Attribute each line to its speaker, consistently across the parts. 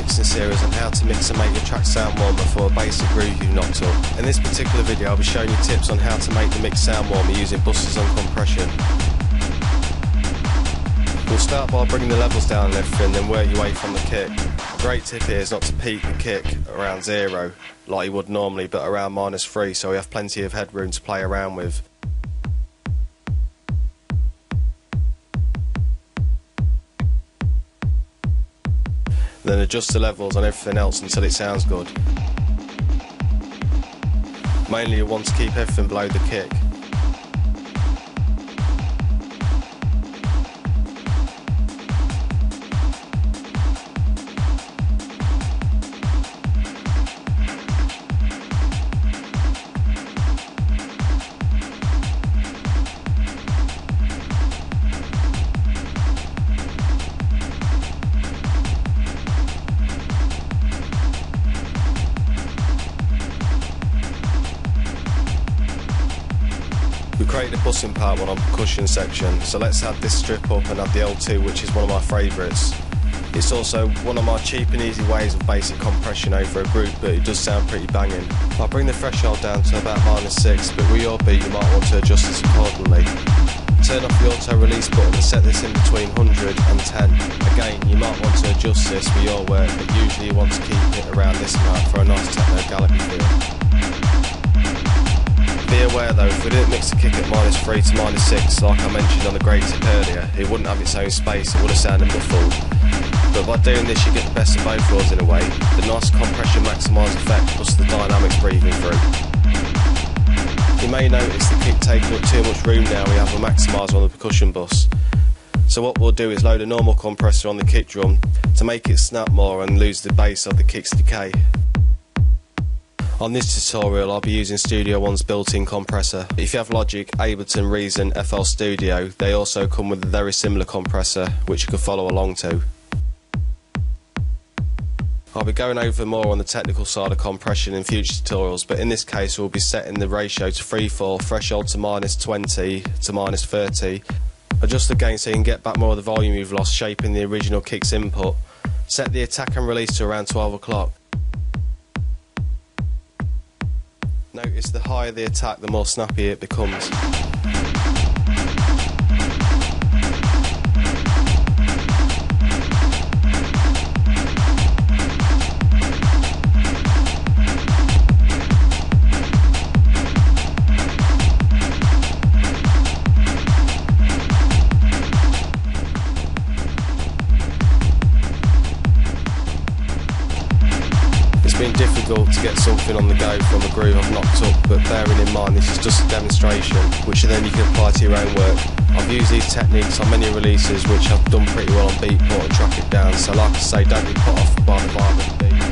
Speaker 1: mixing series on how to mix and make your track sound warmer for a basic groove you've knocked up. In this particular video I'll be showing you tips on how to make the mix sound warmer using buses and compression. We'll start by bringing the levels down and everything, then work your way from the kick. A great tip here is not to peak the kick around 0 like you would normally, but around -3, so we have plenty of headroom to play around with. Then adjust the levels on everything else until it sounds good. Mainly you want to keep everything below the kick. We created a bussing part one on percussion section, so let's add this strip up and add the L2, which is one of my favourites. It's also one of my cheap and easy ways of basic compression over a group, but it does sound pretty banging. I'll bring the threshold down to about -6, but with your beat you might want to adjust this accordingly. Turn off the auto release button and set this in between 100 and 10. Again, you might want to adjust this with your work, but usually you want to keep it around this amount for a nice techno gallopy feel. Be aware though, if we didn't mix the kick at -3 to -6 like I mentioned on the great tip earlier, it wouldn't have its own space, it would have sounded muffled. But by doing this you get the best of both worlds in a way, the nice compression maximised effect plus the dynamics breathing through. You may notice the kick taking up too much room now we have a maximiser on the percussion bus. So what we'll do is load a normal compressor on the kick drum to make it snap more and lose the bass of the kick's decay. On this tutorial I'll be using Studio One's built-in compressor. If you have Logic, Ableton, Reason, FL Studio, they also come with a very similar compressor which you can follow along to. I'll be going over more on the technical side of compression in future tutorials, but in this case we'll be setting the ratio to 3/4, threshold to -20 to -30. Adjust the gain so you can get back more of the volume you've lost, shaping the original kick's input. Set the attack and release to around 12 o'clock. Notice the higher the attack, the more snappy it becomes. It's been difficult to get something on the go from a groove I've knocked up, but bearing in mind this is just a demonstration which then you can apply to your own work. I've used these techniques on many releases which I've done pretty well on Beatport and Track It Down, so like I say, don't be put off by the vibe of the beat.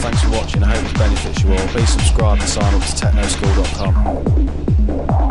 Speaker 1: Thanks for watching, I hope this benefits you all. Please subscribe and sign up to technoschool.com.